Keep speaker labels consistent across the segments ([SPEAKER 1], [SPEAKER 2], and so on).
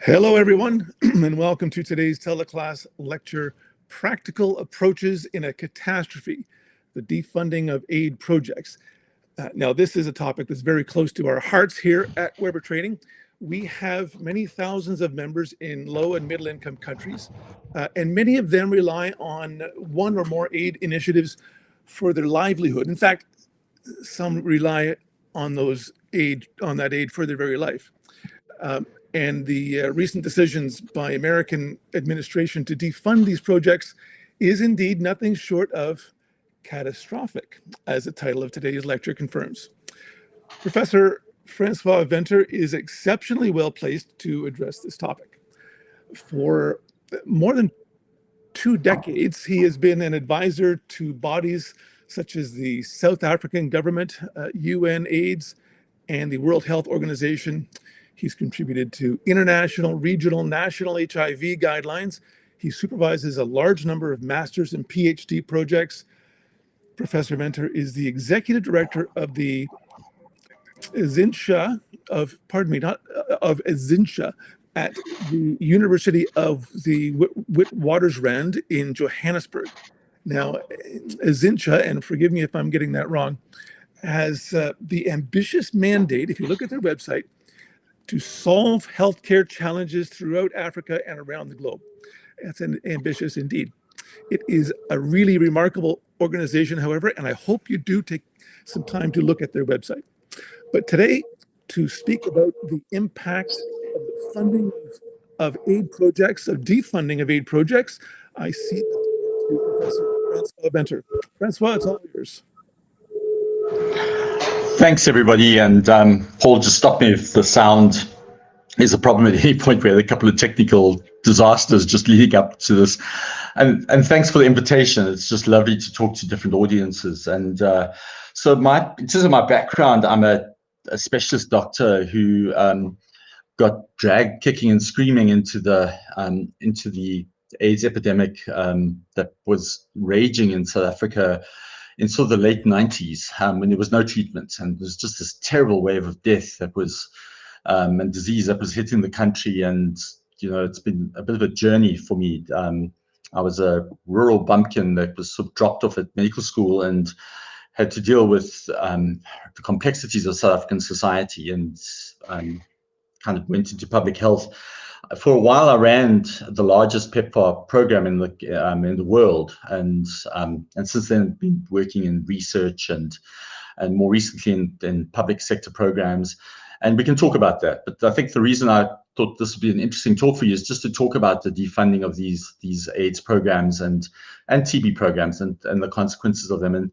[SPEAKER 1] Hello, everyone, and welcome to today's teleclass lecture, Practical Approaches in a Catastrophe, the Defunding of Aid Projects. Now, this is a topic that's very close to our hearts here at Weber Training. We have many thousands of members in low and middle income countries, and many of them rely on one or more aid initiatives for their livelihood. In fact, some rely on that aid for their very life. And the recent decisions by American administration to defund these projects is indeed nothing short of catastrophic, as the title of today's lecture confirms. Professor Francois Venter is exceptionally well placed to address this topic. For more than 2 decades, he has been an advisor to bodies such as the South African government, UN AIDS, and the World Health Organization. He's contributed to international, regional, national HIV guidelines. He supervises a large number of master's and PhD projects. Professor Venter is the executive director of the Zinsha at the University of the Witwatersrand in Johannesburg. Now, Zinsha, and forgive me if I'm getting that wrong, has the ambitious mandate, if you look at their website, to solve healthcare challenges throughout Africa and around the globe. That's ambitious indeed. It is a really remarkable organization, however, and I hope you do take some time to look at their website. But today, to speak about the impact of the funding of aid projects, of defunding of aid projects, I cede to Professor Francois Venter. Francois, it's all yours.
[SPEAKER 2] Thanks, everybody. And Paul, just stop me if the sound is a problem at any point. We had a couple of technical disasters just leading up to this. And thanks for the invitation. It's just lovely to talk to different audiences. And so in terms of my background, I'm a specialist doctor who got dragged kicking and screaming into the AIDS epidemic that was raging in South Africa in sort of the late 90s, when there was no treatment, and there was just this terrible wave of death that was and disease that was hitting the country. And it's been a bit of a journey for me. I was a rural bumpkin that was sort of dropped off at medical school and had to deal with the complexities of South African society, and kind of went into public health. For a while, I ran the largest PEPFAR program in the world, and since then, I've been working in research and more recently in public sector programs. And we can talk about that. But I think the reason I thought this would be an interesting talk for you is just to talk about the defunding of these AIDS programs and TB programs and the consequences of them,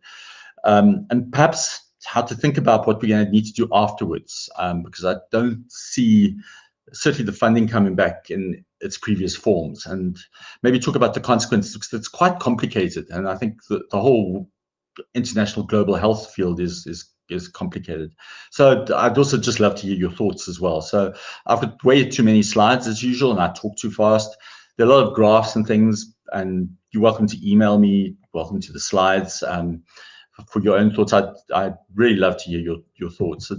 [SPEAKER 2] and perhaps how to think about what we're going to need to do afterwards, because I don't see certainly the funding coming back in its previous forms, and maybe talk about the consequences, because it's quite complicated. And I think the whole international global health field is complicated. So I'd also just love to hear your thoughts as well. So I've got way too many slides as usual, and I talk too fast. There are a lot of graphs and things, and you're welcome to email me, welcome to the slides. For your own thoughts, I'd really love to hear your thoughts. So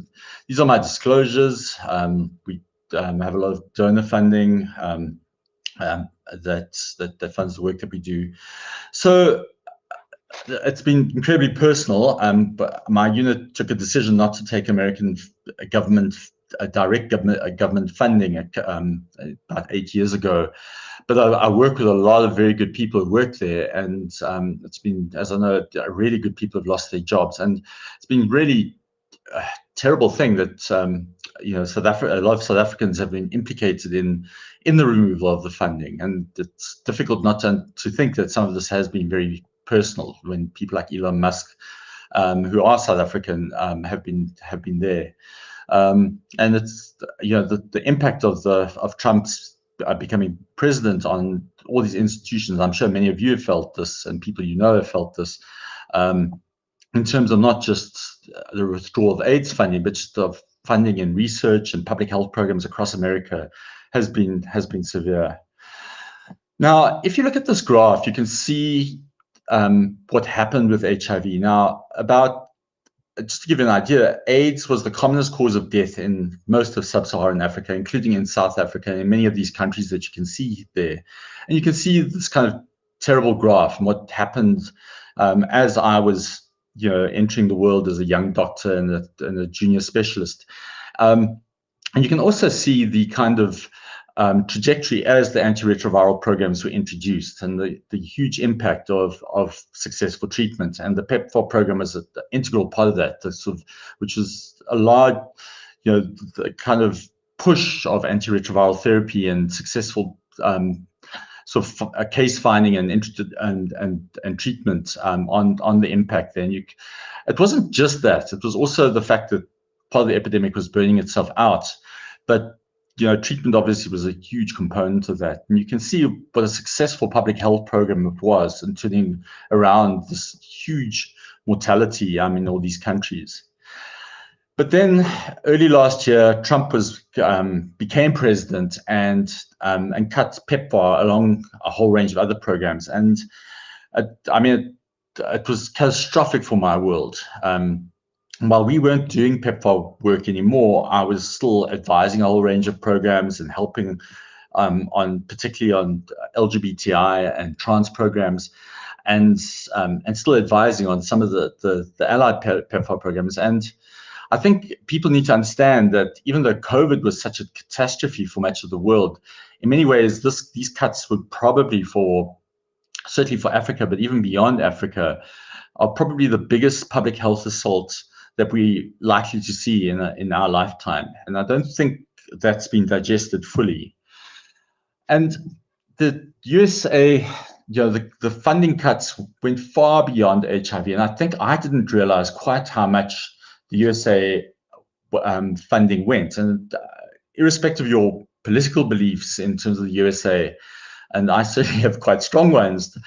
[SPEAKER 2] these are my disclosures. We have a lot of donor funding that funds the work that we do. So it's been incredibly personal, but my unit took a decision not to take American direct government funding about 8 years ago. But I work with a lot of very good people who work there, and it's been, as I know, really good people have lost their jobs, and it's been really a terrible thing that a lot of South Africans have been implicated in the removal of the funding, and it's difficult not to think that some of this has been very personal when people like Elon Musk, who are South African, have been there, and it's the impact of Trump's becoming president on all these institutions. I'm sure many of you have felt this, and people have felt this, in terms of not just the withdrawal of AIDS funding, but just of funding in research and public health programs across America has been severe. Now, if you look at this graph, you can see what happened with HIV. Now, about just to give you an idea, AIDS was the commonest cause of death in most of sub-Saharan Africa, including in South Africa and in many of these countries that you can see there. And you can see this kind of terrible graph and what happened as I was, entering the world as a young doctor and a junior specialist. And you can also see the kind of trajectory as the antiretroviral programs were introduced and the huge impact of successful treatment. And the PEPFAR program was an integral part of that, which was a large, the kind of push of antiretroviral therapy and successful a case finding and treatment on the impact there. And it wasn't just that; it was also the fact that part of the epidemic was burning itself out, but treatment obviously was a huge component of that. And you can see what a successful public health program it was in turning around this huge mortality in all these countries. But then early last year, Trump became president and cut PEPFAR along a whole range of other programs. And it was catastrophic for my world. While we weren't doing PEPFAR work anymore, I was still advising a whole range of programs and helping particularly on LGBTI and trans programs, and still advising on some of the allied PEPFAR programs. And I think people need to understand that even though COVID was such a catastrophe for much of the world, in many ways these cuts would probably certainly for Africa, but even beyond Africa, are probably the biggest public health assaults that we're likely to see in our lifetime. And I don't think that's been digested fully. And the USA, the funding cuts went far beyond HIV. And I think I didn't realize quite how much the USA funding went. And irrespective of your political beliefs in terms of the USA, and I certainly have quite strong ones,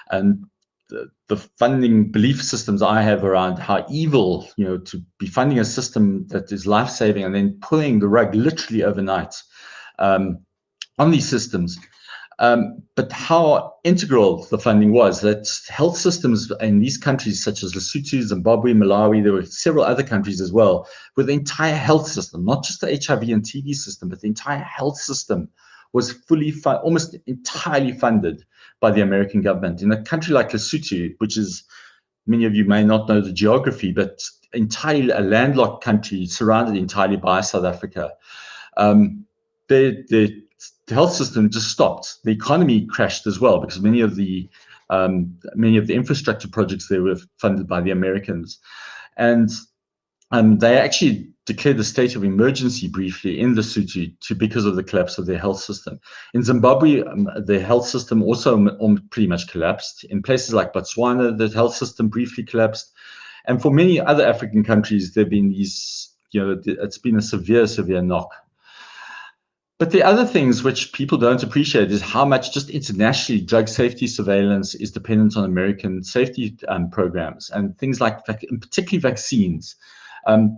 [SPEAKER 2] and the funding belief systems I have around how evil, to be funding a system that is life-saving and then pulling the rug literally overnight on these systems. But how integral the funding was, that health systems in these countries such as Lesotho, Zimbabwe, Malawi, there were several other countries as well, with the entire health system, not just the HIV and TB system, but the entire health system was almost entirely funded by the American government. In a country like Lesotho, which is, many of you may not know the geography, but entirely a landlocked country surrounded entirely by South Africa, the health system just stopped. The economy crashed as well because many of the infrastructure projects there were funded by the Americans, and they actually declared the state of emergency briefly in Lesotho because of the collapse of their health system. In Zimbabwe, the health system also pretty much collapsed. In places like Botswana, the health system briefly collapsed. And for many other African countries, there have been these, it's been a severe, severe knock. But the other things which people don't appreciate is how much just internationally drug safety surveillance is dependent on American safety programs and things like, particularly vaccines.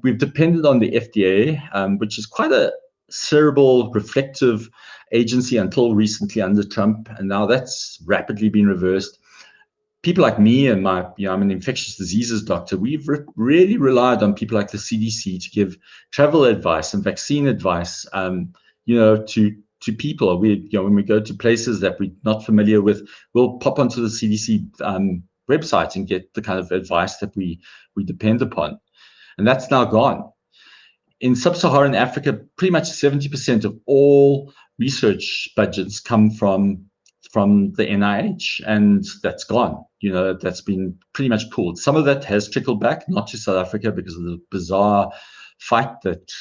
[SPEAKER 2] We've depended on the FDA, which is quite a cerebral, reflective agency until recently under Trump, and now that's rapidly been reversed. People like me and I'm an infectious diseases doctor, we've really relied on people like the CDC to give travel advice and vaccine advice, to people. When we go to places that we're not familiar with, we'll pop onto the CDC website and get the kind of advice that we depend upon. And that's now gone. In sub-Saharan Africa, pretty much 70% of all research budgets come from the NIH, and that's gone. That's been pretty much pulled. Some of that has trickled back, not to South Africa because of the bizarre fight that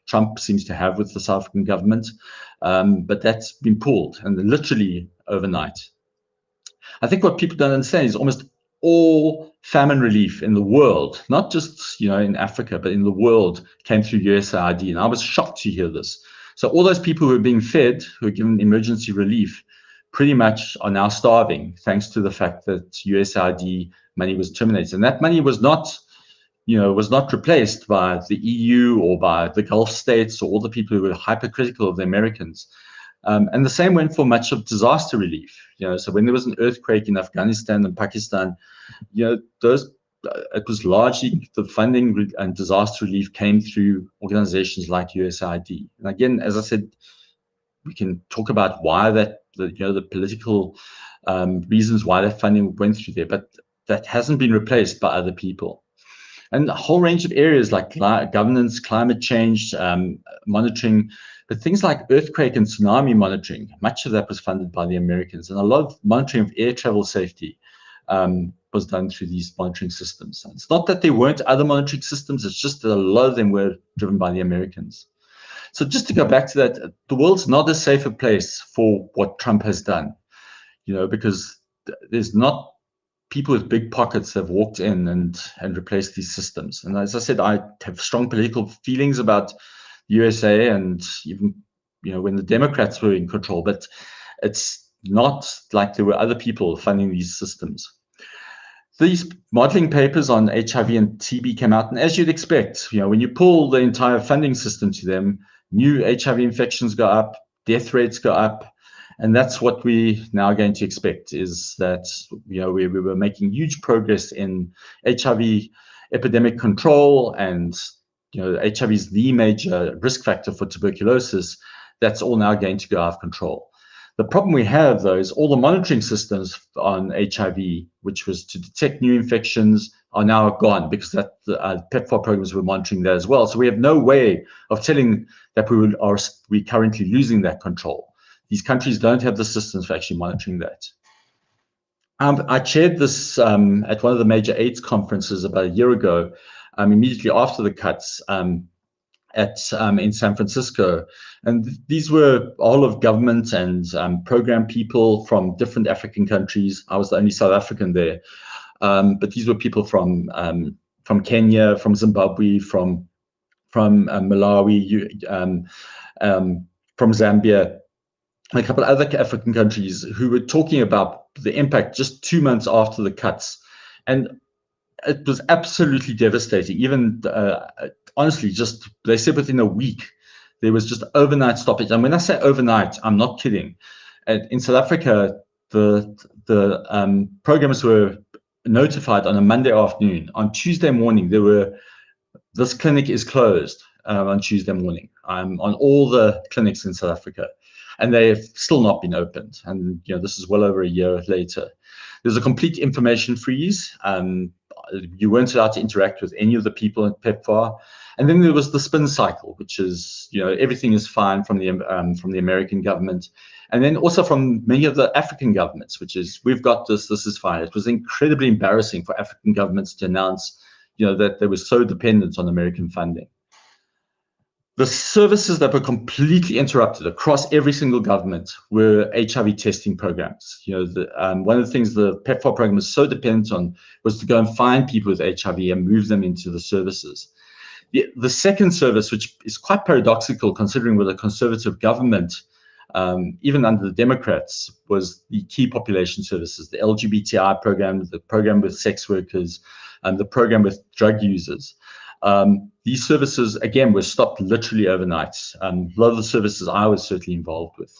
[SPEAKER 2] Trump seems to have with the South African government, but that's been pulled, and literally overnight. I think what people don't understand is almost all famine relief in the world, not just in Africa, but in the world, came through USAID, and I was shocked to hear this. So all those people who are being fed, who are given emergency relief, pretty much are now starving, thanks to the fact that USAID money was terminated, and that money was not replaced by the EU or by the Gulf states or all the people who were hypercritical of the Americans. And the same went for much of disaster relief. So when there was an earthquake in Afghanistan and Pakistan, those it was largely the funding and disaster relief came through organizations like USAID. And again, as I said, we can talk about why the political reasons why that funding went through there, but that hasn't been replaced by other people. And a whole range of areas like governance, climate change, monitoring, but things like earthquake and tsunami monitoring, much of that was funded by the Americans. And a lot of monitoring of air travel safety was done through these monitoring systems. And it's not that there weren't other monitoring systems, it's just that a lot of them were driven by the Americans. So just to go back to that, the world's not a safer place for what Trump has done, because there's not people with big pockets have walked in and replaced these systems. And as I said, I have strong political feelings about the USA and even, when the Democrats were in control, but it's not like there were other people funding these systems. These modeling papers on HIV and TB came out, and as you'd expect, when you pull the entire funding system to them, new HIV infections go up, death rates go up, and that's what we now are going to expect, is that we were making huge progress in HIV epidemic control, and HIV is the major risk factor for tuberculosis. That's all now going to go out of control. The problem we have, though, is all the monitoring systems on HIV, which was to detect new infections, are now gone because the PEPFAR programs were monitoring that as well. So we have no way of telling that we're currently losing that control. These countries don't have the systems for actually monitoring that. I chaired this at one of the major AIDS conferences about a year ago, immediately after the cuts in San Francisco. And these were all of government and program people from different African countries. I was the only South African there. But these were people from Kenya, from Zimbabwe, from Malawi, from Zambia, and a couple of other African countries who were talking about the impact just 2 months after the cuts. And it was absolutely devastating. Even honestly, they said within a week, there was just overnight stoppage. And when I say overnight, I'm not kidding. In South Africa, the programs were notified on a Monday afternoon. On Tuesday morning, this clinic is closed on Tuesday morning on all the clinics in South Africa. And they have still not been opened. And this is well over a year later. There's a complete information freeze. You weren't allowed to interact with any of the people at PEPFAR. And then there was the spin cycle, which is everything is fine from the American government, and then also from many of the African governments, which is we've got this is fine. It was incredibly embarrassing for African governments to announce that they were so dependent on American funding. The services that were completely interrupted across every single government were HIV testing programs. One of the things the PEPFAR program was so dependent on was to go and find people with HIV and move them into the services. The second service, which is quite paradoxical considering with a conservative government, even under the Democrats, was the key population services, the LGBTI program, the program with sex workers, and the program with drug users. These services, again, were stopped literally overnight. A lot of the services I was certainly involved with.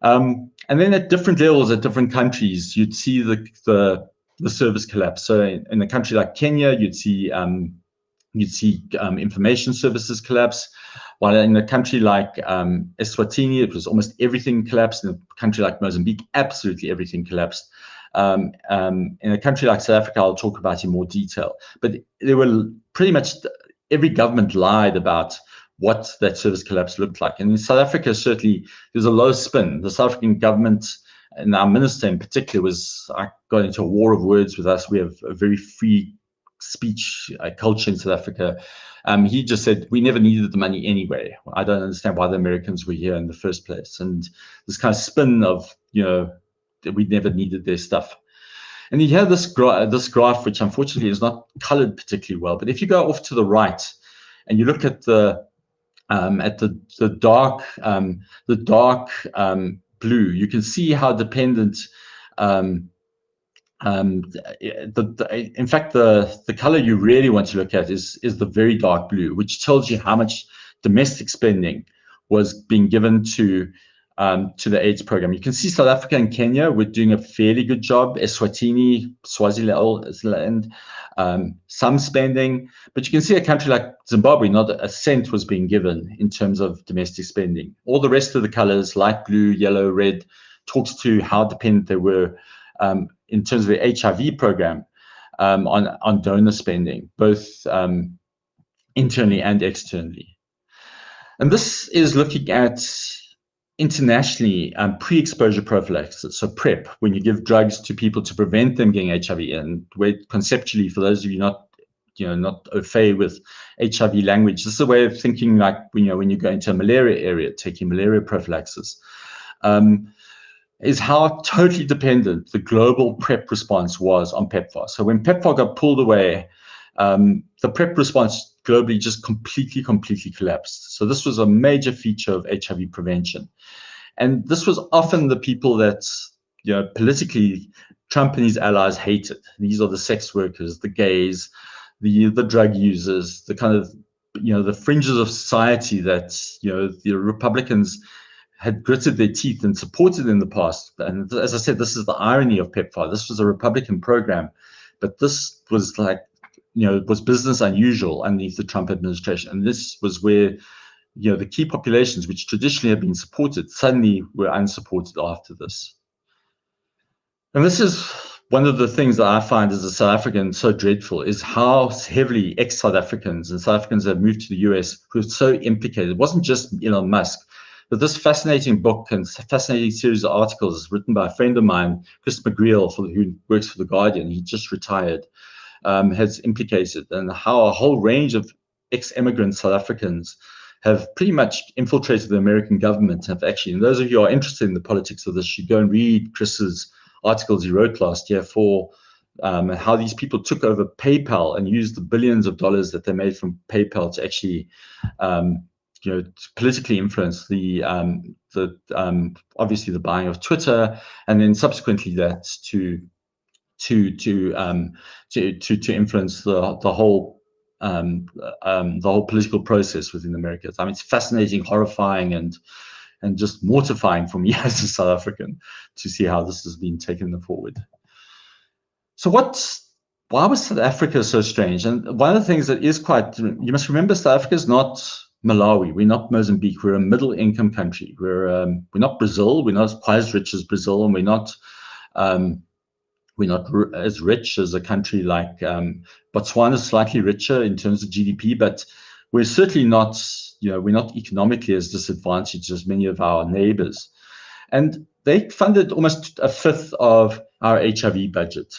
[SPEAKER 2] And then at different levels, at different countries, you'd see the service collapse. So in a country like Kenya, you'd see information services collapse. While in a country like Eswatini, it was almost everything collapsed. In a country like Mozambique, absolutely everything collapsed. In a country like South Africa, I'll talk about in more detail. But there were pretty much every government lied about what that service collapse looked like. And in South Africa, certainly, there's a low spin. The South African government, and our minister in particular, I got into a war of words with us. We have a very free speech culture in South Africa. He just said, we never needed the money anyway. I don't understand why the Americans were here in the first place. And this kind of spin of, that we never needed their stuff. And you have this graph, which unfortunately is not colored particularly well. But if you go off to the right and you look at the dark blue, you can see how dependent. In fact, the color you really want to look at is the very dark blue, which tells you how much domestic spending was being given to to the AIDS program. You can see South Africa and Kenya were doing a fairly good job. Eswatini, Swaziland, some spending. But you can see a country like Zimbabwe, not a cent was being given in terms of domestic spending. All the rest of the colors, light blue, yellow, red, talks to how dependent they were in terms of the HIV program on donor spending, both internally and externally. And this is looking at internationally pre-exposure prophylaxis, so PrEP, when you give drugs to people to prevent them getting HIV. And where conceptually, for those of you not au fait with HIV language, this is a way of thinking like when you go into a malaria area, taking malaria prophylaxis, is how totally dependent the global PrEP response was on PEPFAR. So when PEPFAR got pulled away, the PrEP response globally just completely collapsed. So this was a major feature of HIV prevention. And this was often the people that, politically Trump and his allies hated. These are the sex workers, the gays, the drug users, the kind of, the fringes of society that, the Republicans had gritted their teeth and supported in the past. And as I said, this is the irony of PEPFAR. This was a Republican program, but this was like, it was business unusual underneath the Trump administration. And this was where, the key populations, which traditionally have been supported, suddenly were unsupported after this. And this is one of the things that I find as a South African so dreadful, is how heavily ex-South Africans and South Africans that moved to the US who were so implicated. It wasn't just Elon Musk, but this fascinating book and fascinating series of articles written by a friend of mine, Chris McGreal, who works for The Guardian, he just retired, has implicated, and how a whole range of ex-immigrant South Africans have pretty much infiltrated the American government. Have actually, and those of you who are interested in the politics of this should go and read Chris's articles he wrote last year for how these people took over PayPal and used the billions of dollars that they made from PayPal to actually, to politically influence the obviously the buying of Twitter, and then subsequently that to influence the whole political process within America. I mean, it's fascinating, horrifying, and just mortifying for me as a South African to see how this has been taken forward. So why was South Africa so strange? And one of the things that is you must remember, South Africa is not Malawi, we're not Mozambique, we're a middle income country. We're not Brazil, we're not quite as rich as Brazil, and we're not as rich as a country like Botswana, is slightly richer in terms of GDP, but we're certainly not, we're not economically as disadvantaged as many of our neighbors. And they funded almost a fifth of our HIV budget.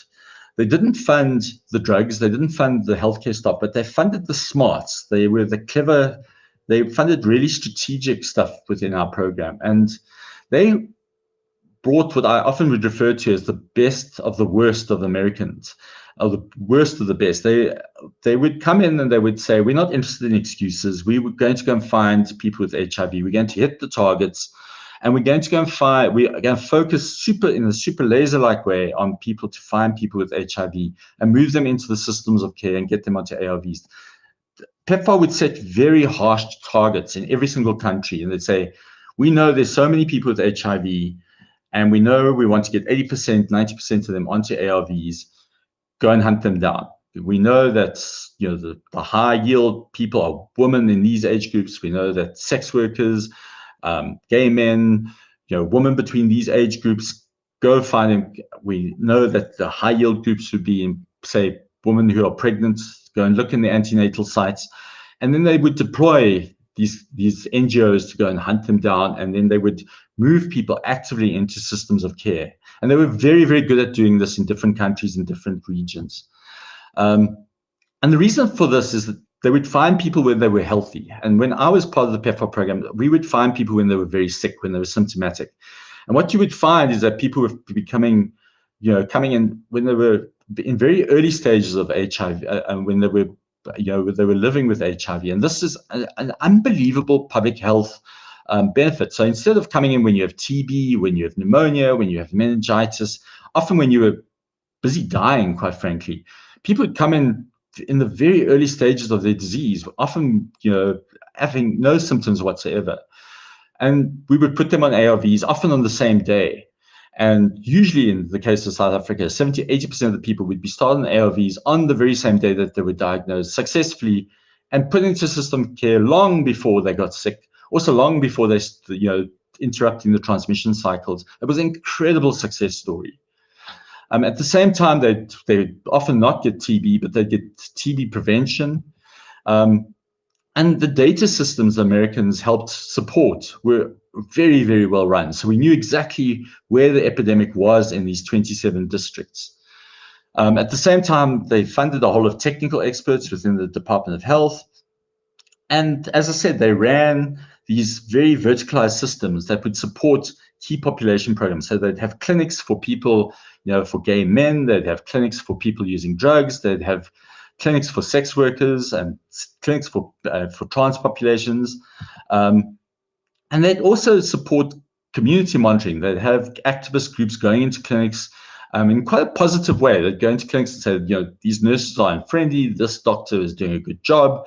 [SPEAKER 2] They didn't fund the drugs, they didn't fund the healthcare stuff, but they funded the smarts. They were the clever, they funded really strategic stuff within our program. And they brought what I often would refer to as the best of the worst of Americans, or the worst of the best. They would come in and they would say, we're not interested in excuses. We were going to go and find people with HIV. We're going to hit the targets, and we're going to go and we're going to focus in a super laser-like way on people to find people with HIV and move them into the systems of care and get them onto ARVs. PEPFAR would set very harsh targets in every single country, and they'd say, we know there's so many people with HIV, and we know we want to get 80%, 90% of them onto ARVs. Go and hunt them down. We know that the high yield people are women in these age groups. We know that sex workers, gay men, women between these age groups, go find them. We know that the high yield groups would be, say, women who are pregnant. Go and look in the antenatal sites, and then they would deploy these NGOs to go and hunt them down, and then they would move people actively into systems of care. And they were very, very good at doing this in different countries and different regions. And the reason for this is that they would find people when they were healthy. And when I was part of the PEPFAR program, we would find people when they were very sick, when they were symptomatic. And what you would find is that people were becoming, coming in when they were in very early stages of HIV, and when they were living with HIV. And this is an unbelievable public health benefit. So instead of coming in when you have TB, when you have pneumonia, when you have meningitis, often when you were busy dying, quite frankly, people would come in the very early stages of their disease, often, having no symptoms whatsoever. And we would put them on ARVs, often on the same day. And usually in the case of South Africa, 70, 80% of the people would be started on ARVs on the very same day that they were diagnosed successfully and put into system care long before they got sick, also long before they, interrupting the transmission cycles. It was an incredible success story. At the same time, they often not get TB, but they get TB prevention. And the data systems Americans helped support were very, very well run. So we knew exactly where the epidemic was in these 27 districts. At the same time, they funded a whole of technical experts within the Department of Health. And as I said, they ran these very verticalized systems that would support key population programs. So they'd have clinics for people, for gay men, they'd have clinics for people using drugs, they'd have clinics for sex workers and clinics for trans populations. And they'd also support community monitoring. They'd have activist groups going into clinics in quite a positive way. They'd go into clinics and say, these nurses are unfriendly, this doctor is doing a good job.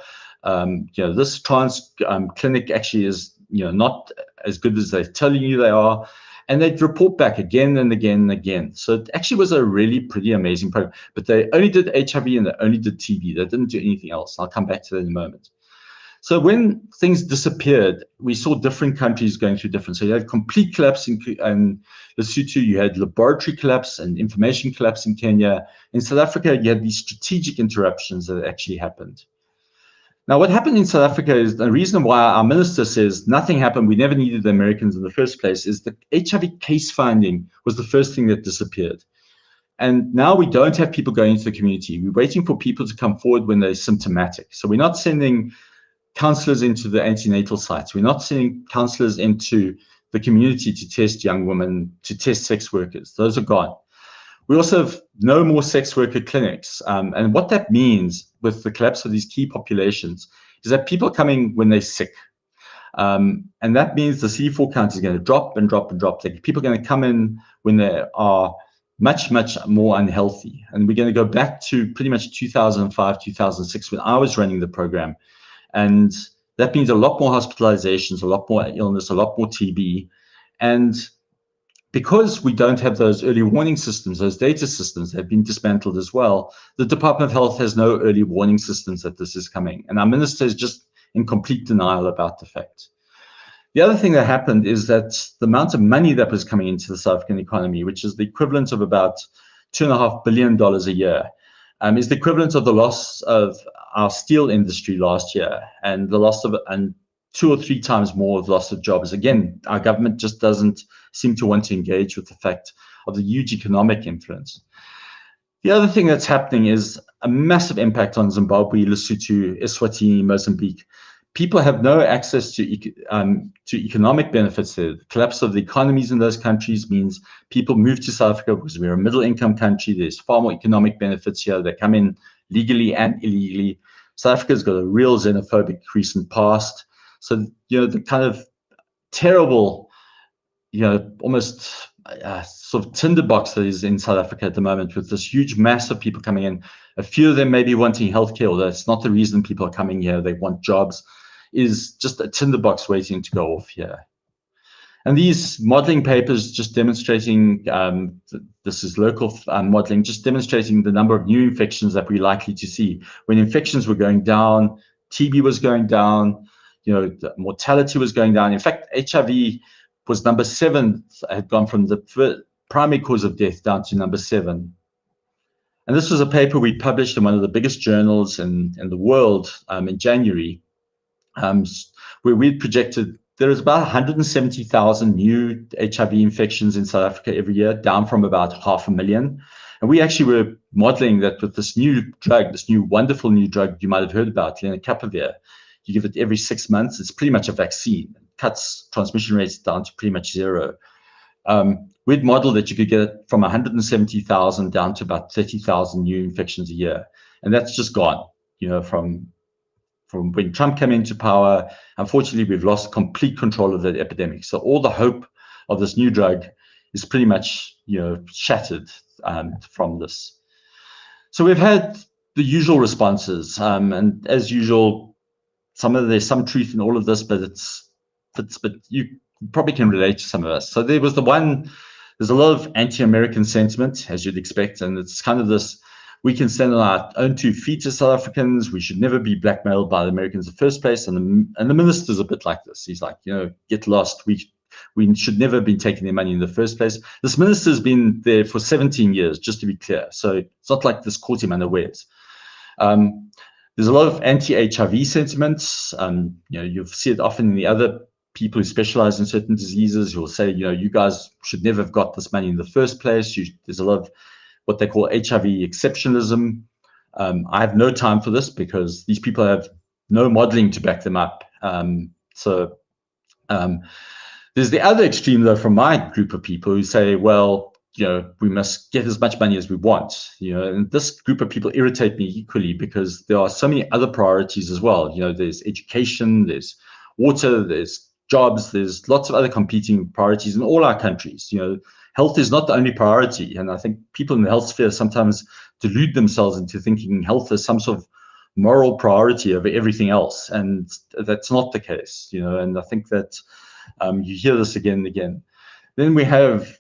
[SPEAKER 2] This trans clinic actually is, not as good as they're telling you they are. And they'd report back again and again and again. So it actually was a really pretty amazing program. But they only did HIV and they only did TB. They didn't do anything else. I'll come back to that in a moment. So when things disappeared, we saw different countries going through different. So you had complete collapse in Lesotho, you had laboratory collapse and information collapse in Kenya. In South Africa, you had these strategic interruptions that actually happened. Now, what happened in South Africa is the reason why our minister says nothing happened, we never needed the Americans in the first place, is the HIV case finding was the first thing that disappeared. And now we don't have people going into the community. We're waiting for people to come forward when they're symptomatic. So we're not sending counselors into the antenatal sites. We're not sending counselors into the community to test young women, to test sex workers. Those are gone. We also have no more sex worker clinics. And what that means with the collapse of these key populations is that people are coming when they're sick. And that means the CD4 count is going to drop and drop and drop. Like people are going to come in when they are much, much more unhealthy. And we're going to go back to pretty much 2005, 2006 when I was running the program. And that means a lot more hospitalizations, a lot more illness, a lot more TB. And because we don't have those early warning systems, those data systems have been dismantled as well, the Department of Health has no early warning systems that this is coming. And our minister is just in complete denial about the fact. The other thing that happened is that the amount of money that was coming into the South African economy, which is the equivalent of about $2.5 billion a year, is the equivalent of the loss of our steel industry last year and the loss of, and 2 or 3 times more of loss of jobs. Again, our government just doesn't seem to want to engage with the fact of the huge economic influence. The other thing that's happening is a massive impact on Zimbabwe, Lesotho, Eswatini, Mozambique. People have no access to economic benefits there. The collapse of the economies in those countries means people move to South Africa because we're a middle-income country. There's far more economic benefits here. They come in legally and illegally. South Africa's got a real xenophobic recent past. So, the kind of terrible, almost sort of tinderbox that is in South Africa at the moment with this huge mass of people coming in. A few of them may be wanting healthcare, although that's not the reason people are coming here. They want jobs, is just a tinderbox waiting to go off here. And these modeling papers just demonstrating, this is local modeling, just demonstrating the number of new infections that we're likely to see. When infections were going down, TB was going down, the mortality was going down. In fact, HIV was number 7, had gone from the primary cause of death down to number 7. And this was a paper we published in one of the biggest journals in the world in January, where we projected there is about 170,000 new HIV infections in South Africa every year, down from about 500,000. And we actually were modeling that with this new drug, this new wonderful new drug you might have heard about, lenacapavir. You give it every 6 months. It's pretty much a vaccine. It cuts transmission rates down to pretty much 0. We'd modeled that you could get from 170,000 down to about 30,000 new infections a year. And that's just gone, from when Trump came into power. Unfortunately, we've lost complete control of that epidemic. So all the hope of this new drug is pretty much, shattered from this. So we've had the usual responses. And as usual, there's some truth in all of this, but probably can relate to some of us. So there's a lot of anti-American sentiment, as you'd expect, and it's kind of this, we can stand on our own 2 feet as South Africans, we should never be blackmailed by the Americans in the first place, and the minister's a bit like this. He's like, get lost, we should never have been taking their money in the first place. This minister's been there for 17 years, just to be clear, so it's not like this caught him unawares. There's a lot of anti-HIV sentiments. You'll see it often in the other people who specialize in certain diseases who will say, you guys should never have got this money in the first place. There's a lot of what they call HIV exceptionalism. I have no time for this because these people have no modeling to back them up. There's the other extreme, though, from my group of people who say, well, we must get as much money as we want. And this group of people irritate me equally because there are so many other priorities as well. There's education, there's water, there's jobs, there's lots of other competing priorities in all our countries. Health is not the only priority. And I think people in the health sphere sometimes delude themselves into thinking health is some sort of moral priority over everything else. And that's not the case, and I think that you hear this again and again. Then we have,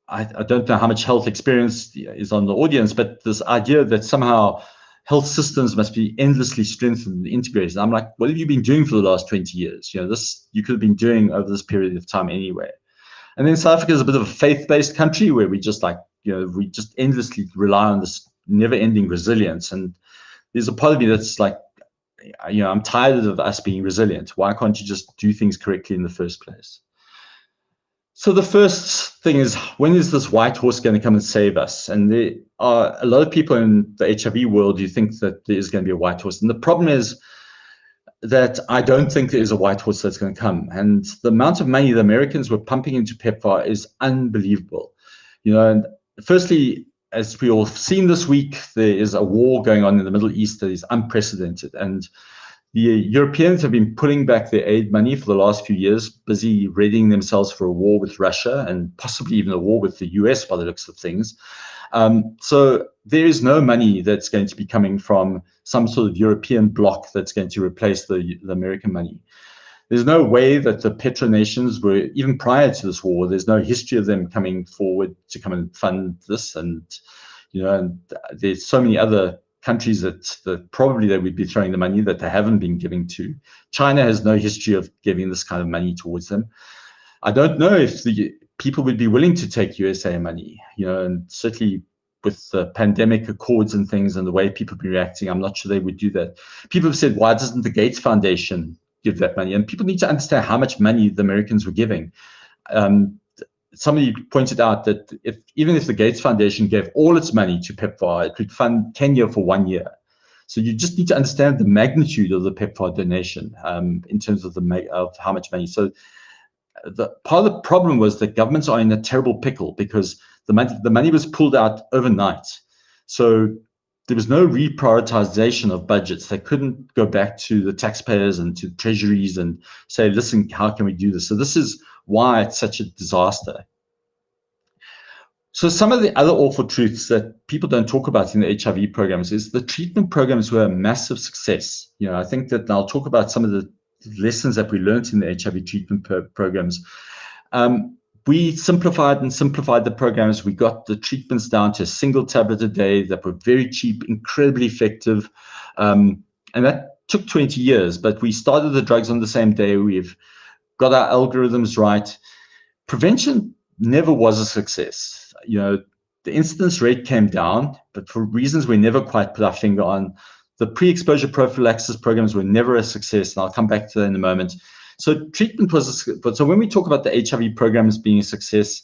[SPEAKER 2] I don't know how much health experience is on the audience, but this idea that somehow health systems must be endlessly strengthened and integrated. And I'm like, what have you been doing for the last 20 years? This you could have been doing over this period of time anyway. And then South Africa is a bit of a faith-based country where we just we just endlessly rely on this never-ending resilience. And there's a part of me that's like, I'm tired of us being resilient. Why can't you just do things correctly in the first place? So the first thing is, when is this white horse going to come and save us? And there are a lot of people in the HIV world who think that there is going to be a white horse. And the problem is that I don't think there is a white horse that's going to come. And the amount of money the Americans were pumping into PEPFAR is unbelievable. And firstly, as we all have seen this week, there is a war going on in the Middle East that is unprecedented. And the Europeans have been pulling back their aid money for the last few years, busy readying themselves for a war with Russia and possibly even a war with the US by the looks of things. So there is no money that's going to be coming from some sort of European bloc that's going to replace the American money. There's no way that the petronations were, even prior to this war, there's no history of them coming forward to come and fund this. And, and there's so many other countries that probably they would be throwing the money that they haven't been giving to. China has no history of giving this kind of money towards them. I don't know if the people would be willing to take USA money, and certainly with the pandemic accords and things and the way people have been reacting, I'm not sure they would do that. People have said, why doesn't the Gates Foundation give that money? And people need to understand how much money the Americans were giving. Somebody pointed out that even if the Gates Foundation gave all its money to PEPFAR, it could fund Kenya for 1 year. So you just need to understand the magnitude of the PEPFAR donation in terms of of how much money. So the part of the problem was that governments are in a terrible pickle because the money was pulled out overnight. So there was no reprioritization of budgets. They couldn't go back to the taxpayers and to treasuries and say, listen, how can we do this? So this is why it's such a disaster. So some of the other awful truths that people don't talk about in the HIV programs is the treatment programs were a massive success. I think that I'll talk about some of the lessons that we learned in the HIV treatment programs. We simplified the programs. We got the treatments down to a single tablet a day that were very cheap, incredibly effective. And that took 20 years, but we started the drugs on the same day. We've got our algorithms right. Prevention never was a success. The incidence rate came down, but for reasons we never quite put our finger on. The pre-exposure prophylaxis programs were never a success, and I'll come back to that in a moment. So treatment was so when we talk about the HIV programs being a success,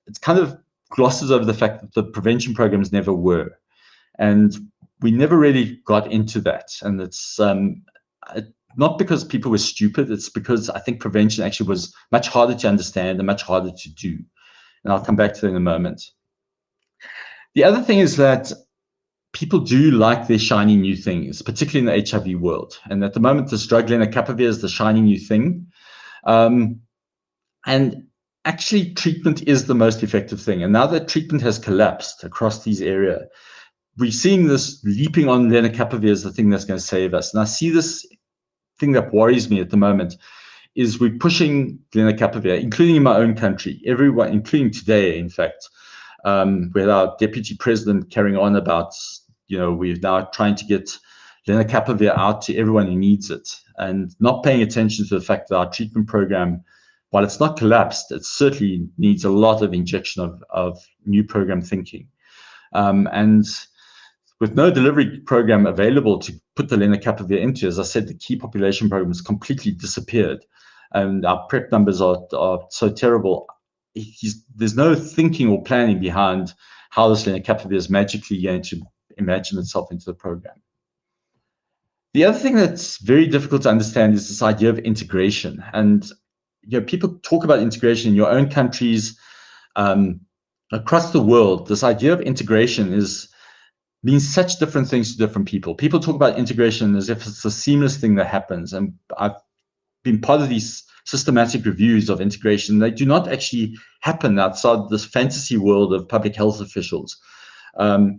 [SPEAKER 2] it's kind of glosses over the fact that the prevention programs never were. And we never really got into that. And it's not because people were stupid, it's because I think prevention actually was much harder to understand and much harder to do. And I'll come back to that in a moment. The other thing is that people do like their shiny new things, particularly in the HIV world. And at the moment, this drug lenacapavir is the shiny new thing. And actually, treatment is the most effective thing. And now that treatment has collapsed across these areas, we're seeing this leaping on lenacapavir as the thing that's going to save us. And I see this thing that worries me at the moment is we're pushing lenacapavir, including in my own country, everyone, including today, in fact, with our deputy president carrying on about, we're now trying to get lenacapavir out to everyone who needs it, and not paying attention to the fact that our treatment program, while it's not collapsed, it certainly needs a lot of injection of new program thinking. And with no delivery program available to put the lenacapavir into, as I said, the key population program has completely disappeared, and our PrEP numbers are so terrible. There's no thinking or planning behind how this lenacapavir is magically going to imagine itself into the program. The other thing that's very difficult to understand is this idea of integration. And people talk about integration in your own countries, across the world. This idea of integration means such different things to different people. People talk about integration as if it's a seamless thing that happens. And I've been part of these systematic reviews of integration. They do not actually happen outside this fantasy world of public health officials.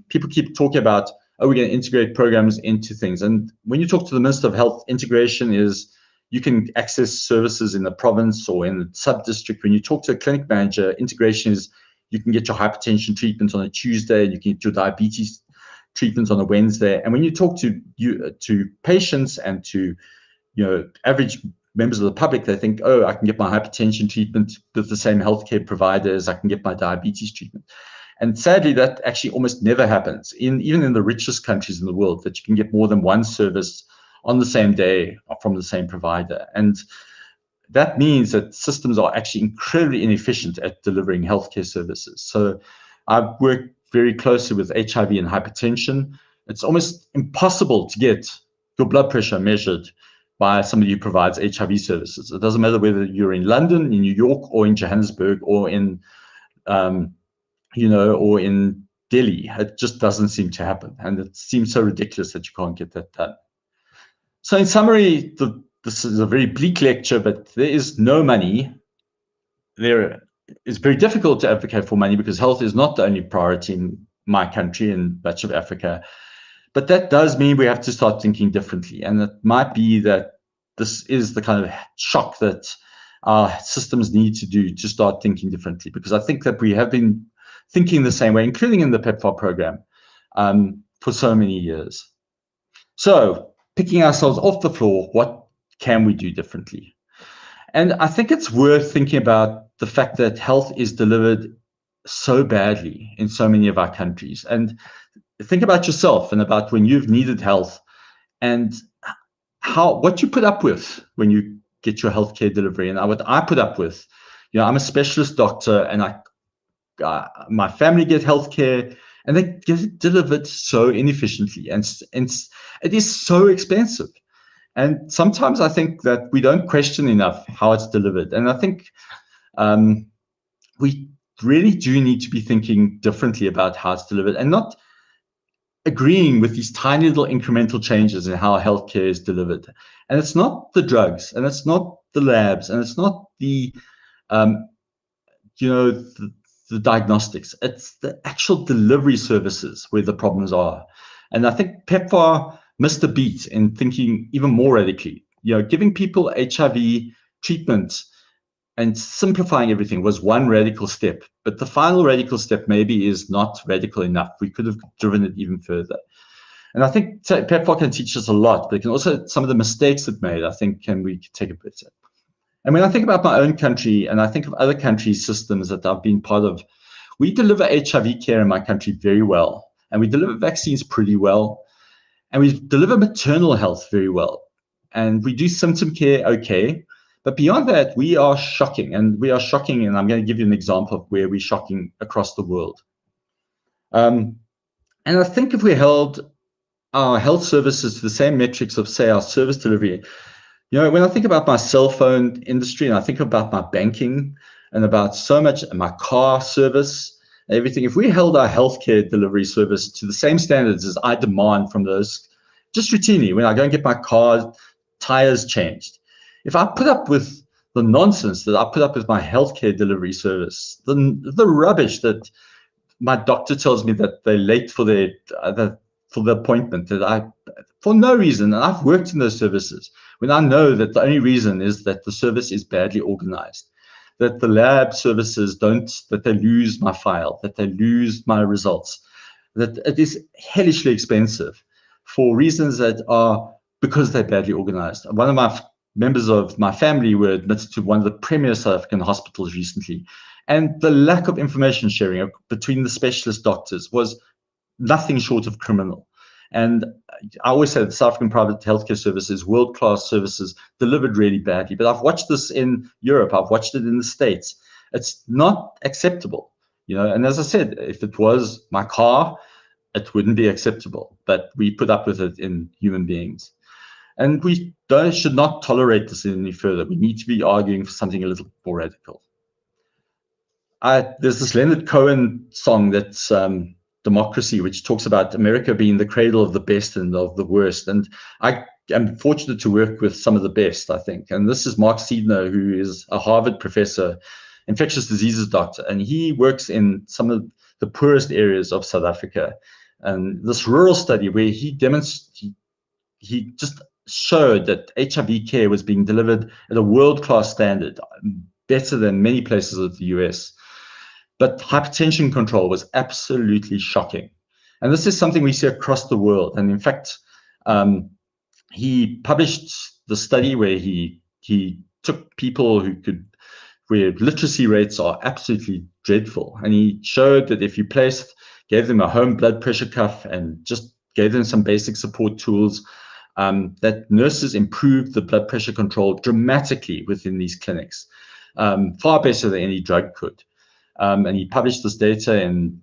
[SPEAKER 2] People keep talking about, we're going to integrate programs into things. And when you talk to the Minister of Health, integration is you can access services in the province or in the sub-district. When you talk to a clinic manager, integration is you can get your hypertension treatment on a Tuesday, and you can get your diabetes treatments on a Wednesday. And when you talk to patients and to average members of the public, they think, I can get my hypertension treatment with the same healthcare provider as I can get my diabetes treatment. And sadly, that actually almost never happens, even in the richest countries in the world, that you can get more than one service on the same day from the same provider. And that means that systems are actually incredibly inefficient at delivering healthcare services. So I've worked very closely with HIV and hypertension. It's almost impossible to get your blood pressure measured by somebody who provides HIV services. It doesn't matter whether you're in London, in New York, or in Johannesburg, or in or in Delhi. It just doesn't seem to happen. And it seems so ridiculous that you can't get that done. So in summary, this is a very bleak lecture, but there is no money. It's very difficult to advocate for money because health is not the only priority in my country and much of Africa. But that does mean we have to start thinking differently. And it might be that this is the kind of shock that our systems need to do to start thinking differently, because I think that we have been thinking the same way, including in the PEPFAR program, for so many years. So picking ourselves off the floor, what can we do differently? And I think it's worth thinking about the fact that health is delivered so badly in so many of our countries. And think about yourself and about when you've needed health and what you put up with when you get your healthcare delivery. And what I put up with, I'm a specialist doctor, and my family get healthcare, and they get it delivered so inefficiently, and it is so expensive. And sometimes I think that we don't question enough how it's delivered. And I think we really do need to be thinking differently about how it's delivered, and not agreeing with these tiny little incremental changes in how healthcare is delivered. And it's not the drugs, and it's not the labs, and it's not the diagnostics. It's the actual delivery services where the problems are. And I think PEPFAR missed a beat in thinking even more radically. Giving people HIV treatment and simplifying everything was one radical step, but the final radical step maybe is not radical enough. We could have driven it even further. And I think PEPFAR can teach us a lot, but it can also, some of the mistakes it made, I think, we can take a bit. And when I think about my own country, and I think of other countries' systems that I've been part of, we deliver HIV care in my country very well, and we deliver vaccines pretty well, and we deliver maternal health very well, and we do symptom care okay. But beyond that, we are shocking, and I'm going to give you an example of where we're shocking across the world. And I think if we held our health services to the same metrics of, say, our service delivery, when I think about my cell phone industry, and I think about my banking and about so much my car service, everything, if we held our healthcare delivery service to the same standards as I demand from those, just routinely, when I go and get my car tires changed, if I put up with the nonsense that I put up with my healthcare delivery service, the rubbish that my doctor tells me that they're late for the appointment, that for no reason, and I've worked in those services, when I know that the only reason is that the service is badly organized, that the lab services that they lose my file, that they lose my results, that it is hellishly expensive for reasons that are because they're badly organized. One of my members of my family were admitted to one of the premier South African hospitals recently, and the lack of information sharing between the specialist doctors was nothing short of criminal. And I always say that South African private healthcare services, world-class services, delivered really badly. But I've watched this in Europe. I've watched it in the States. It's not acceptable, And as I said, if it was my car, it wouldn't be acceptable. But we put up with it in human beings. And we should not tolerate this any further. We need to be arguing for something a little more radical. There's this Leonard Cohen song that's Democracy, which talks about America being the cradle of the best and of the worst. And I am fortunate to work with some of the best, I think. And this is Mark Seidner, who is a Harvard professor, infectious diseases doctor, and he works in some of the poorest areas of South Africa. And this rural study where he just showed that HIV care was being delivered at a world-class standard, better than many places of the US. But hypertension control was absolutely shocking. And this is something we see across the world. And in fact, he published the study where he took people where literacy rates are absolutely dreadful. And he showed that if you gave them a home blood pressure cuff and just gave them some basic support tools, that nurses improved the blood pressure control dramatically within these clinics, far better than any drug could. And he published this data in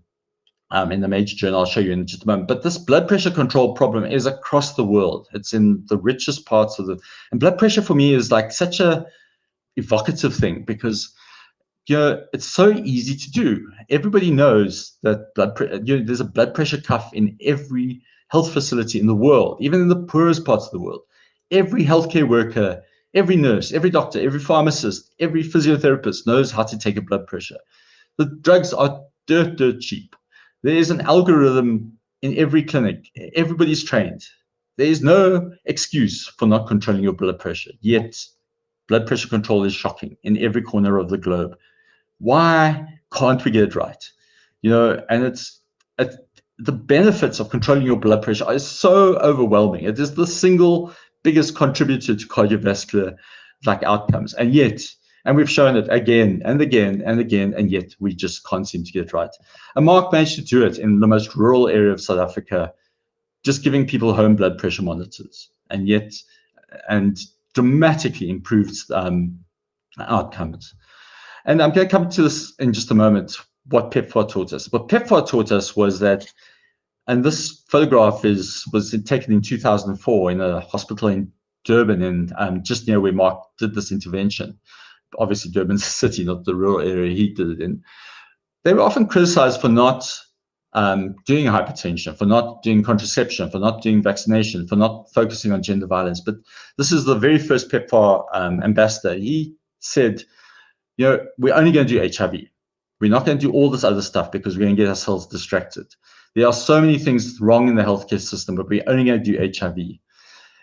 [SPEAKER 2] the major journal. I'll show you in just a moment. But this blood pressure control problem is across the world. It's in the richest parts and blood pressure for me is like such a evocative thing because it's so easy to do. Everybody knows that there's a blood pressure cuff in every health facility in the world, even in the poorest parts of the world. Every healthcare worker, every nurse, every doctor, every pharmacist, every physiotherapist knows how to take a blood pressure. The drugs are dirt cheap. There is an algorithm in every clinic. Everybody's trained. There is no excuse for not controlling your blood pressure. Yet, blood pressure control is shocking in every corner of the globe. Why can't we get it right? And the benefits of controlling your blood pressure are so overwhelming. It is the single biggest contributor to cardiovascular outcomes. And we've shown it again and again and again, and yet we just can't seem to get it right. And Mark managed to do it in the most rural area of South Africa, just giving people home blood pressure monitors, and dramatically improved outcomes. And I'm going to come to this in just a moment, what PEPFAR taught us. What PEPFAR taught us was that, and this photograph was taken in 2004 in a hospital in Durban, just near where Mark did this intervention. Obviously, Durban's a city, not the rural area he did it in. They were often criticized for not doing hypertension, for not doing contraception, for not doing vaccination, for not focusing on gender violence. But this is the very first PEPFAR ambassador. He said, we're only going to do HIV. We're not going to do all this other stuff because we're going to get ourselves distracted. There are so many things wrong in the healthcare system, but we're only going to do HIV.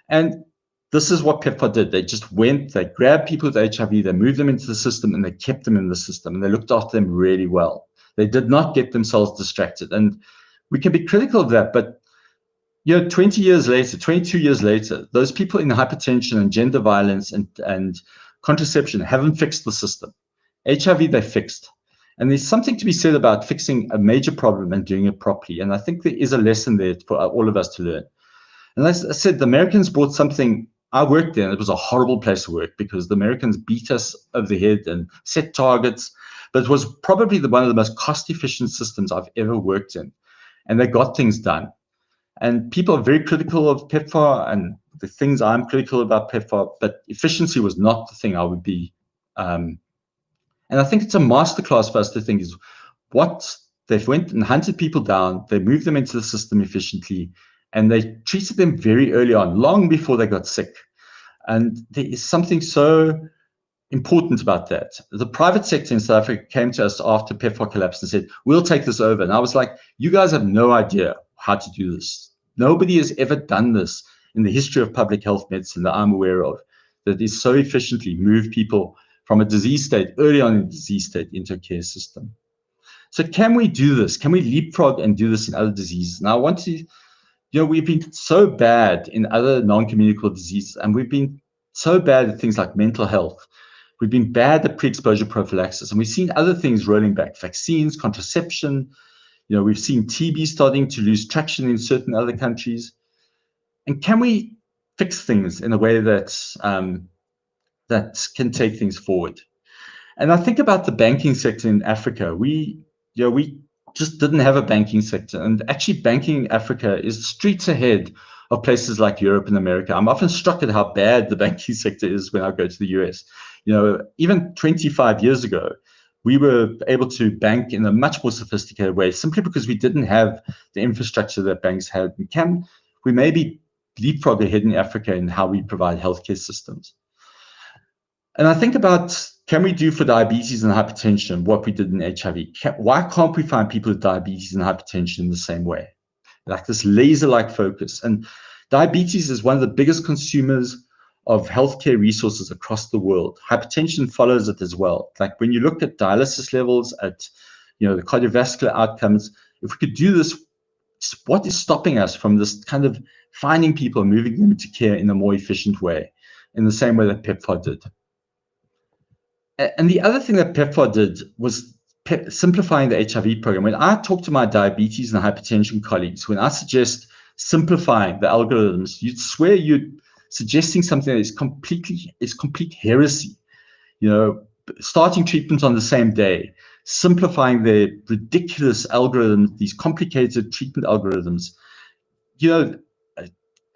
[SPEAKER 2] And this is what PEPFAR did. They grabbed people with HIV, they moved them into the system, and they kept them in the system, and they looked after them really well. They did not get themselves distracted. And we can be critical of that, but 22 years later, those people in hypertension and gender violence and contraception haven't fixed the system. HIV, they fixed. And there's something to be said about fixing a major problem and doing it properly. And I think there is a lesson there for all of us to learn. And as I said, the Americans brought something. I worked there, and it was a horrible place to work because the Americans beat us over the head and set targets. But it was probably one of the most cost-efficient systems I've ever worked in. And they got things done. And people are very critical of PEPFAR and the things I'm critical about PEPFAR, but efficiency was not the thing I would be. And I think it's a masterclass for us to think is what they went and hunted people down, they moved them into the system efficiently, and they treated them very early on, long before they got sick. And there is something so important about that. The private sector in South Africa came to us after PEPFAR collapsed and said, we'll take this over. And I was like, you guys have no idea how to do this. nobody has ever done this in the history of public health medicine that I'm aware of, that is so efficiently moved people from a disease state, early on in the disease state, into a care system. So can we do this? Can we leapfrog and do this in other diseases? Now, I want to, we've been so bad in other non-communicable diseases, and we've been so bad at things like mental health. We've been bad at pre-exposure prophylaxis, and we've seen other things rolling back, vaccines, contraception. We've seen TB starting to lose traction in certain other countries. And can we fix things in a way that can take things forward? And I think about the banking sector in Africa. We just didn't have a banking sector. And actually, banking in Africa is streets ahead of places like Europe and America. I'm often struck at how bad the banking sector is when I go to the US. Even 25 years ago, we were able to bank in a much more sophisticated way simply because we didn't have the infrastructure that banks had. And can we maybe leapfrog ahead in Africa in how we provide healthcare systems? And I think about, can we do for diabetes and hypertension what we did in HIV? Why can't we find people with diabetes and hypertension in the same way? Like this laser-like focus. And diabetes is one of the biggest consumers of healthcare resources across the world. Hypertension follows it as well. Like when you look at dialysis levels, at the cardiovascular outcomes, if we could do this, what is stopping us from this kind of finding people and moving them into care in a more efficient way, in the same way that PEPFAR did? And the other thing that PEPFAR did was simplifying the HIV program. When I talk to my diabetes and hypertension colleagues, when I suggest simplifying the algorithms, you'd swear you're suggesting something that is complete heresy. Starting treatment on the same day, simplifying the ridiculous algorithms, these complicated treatment algorithms.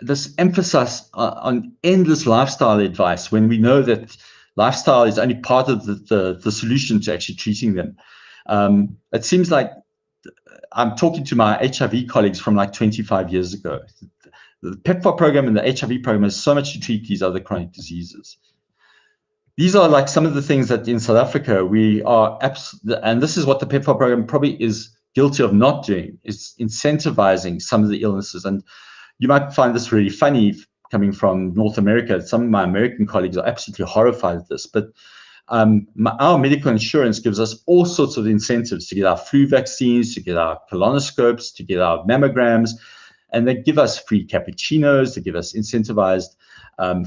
[SPEAKER 2] This emphasis on endless lifestyle advice when we know that lifestyle is only part of the solution to actually treating them. It seems like I'm talking to my HIV colleagues from like 25 years ago. The PEPFAR program and the HIV program has so much to treat these other chronic diseases. These are like some of the things that in South Africa we are, and this is what the PEPFAR program probably is guilty of not doing, is incentivizing some of the illnesses. And you might find this really funny coming from North America. Some of my American colleagues are absolutely horrified at this, but our medical insurance gives us all sorts of incentives to get our flu vaccines, to get our colonoscopes, to get our mammograms, and they give us free cappuccinos, they give us incentivized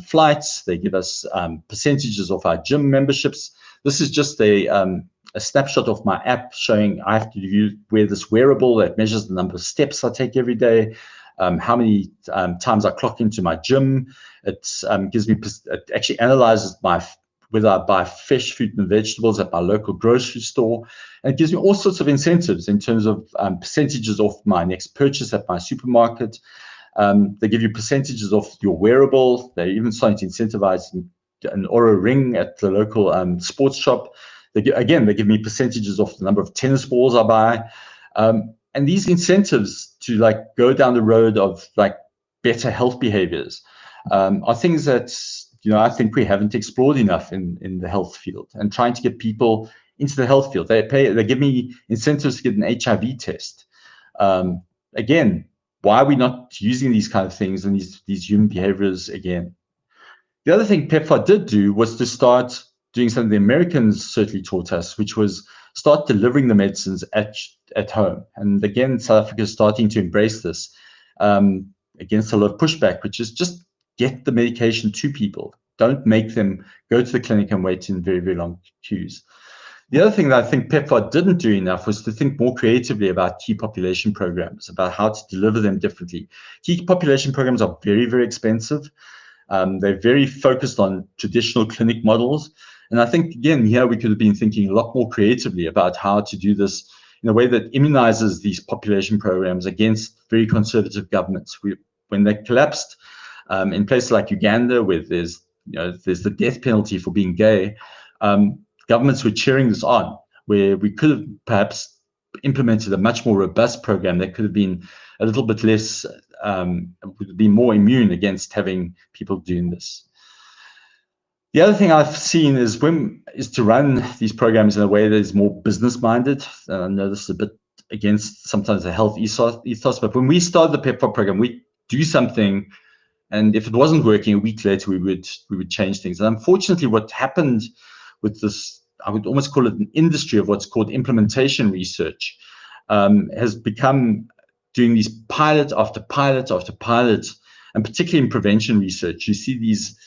[SPEAKER 2] flights, they give us percentages of our gym memberships. This is just a snapshot of my app showing I have to wear this wearable that measures the number of steps I take every day, how many times I clock into my gym. It gives me, it actually analyzes whether I buy fresh fruit and vegetables at my local grocery store. And it gives me all sorts of incentives in terms of percentages off my next purchase at my supermarket. They give you percentages off your wearable. They're even starting to incentivize an Oura Ring at the local sports shop. They give me percentages off the number of tennis balls I buy. And these incentives to go down the road of better health behaviors are things that I think we haven't explored enough in the health field, and trying to get people into the health field. They give me incentives to get an HIV test. Again, why are we not using these kind of things and these human behaviors again? The other thing PEPFAR did do was to start doing something the Americans certainly taught us, which was start delivering the medicines at home. And again, South Africa is starting to embrace this against a lot of pushback, which is just get the medication to people. Don't make them go to the clinic and wait in very, very long queues. The other thing that I think PEPFAR didn't do enough was to think more creatively about key population programs, about how to deliver them differently. Key population programs are very, very expensive. They're very focused on traditional clinic models. And I think, again, here we could have been thinking a lot more creatively about how to do this in a way that immunizes these population programs against very conservative governments. When they collapsed in places like Uganda, where there's the death penalty for being gay, governments were cheering this on, where we could have perhaps implemented a much more robust program that could have been a little bit less, would be more immune against having people doing this. The other thing I've seen is to run these programs in a way that is more business-minded. I know this is a bit against sometimes the health ethos. But when we started the PEPFAR program, we do something, and if it wasn't working, a week later we would change things. And unfortunately, what happened with this, I would almost call it an industry of what's called implementation research, has become doing these pilot after pilot after pilot, and particularly in prevention research, you see these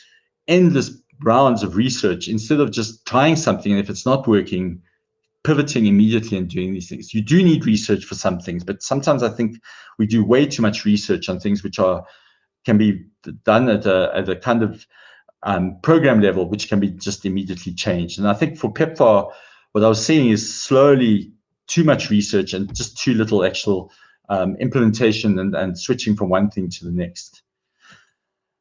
[SPEAKER 2] endless rounds of research instead of just trying something, and if it's not working, pivoting immediately and doing these things. You do need research for some things, but sometimes I think we do way too much research on things which can be done at a kind of program level, which can be just immediately changed. And I think for PEPFAR, what I was seeing is slowly too much research and just too little actual implementation and switching from one thing to the next.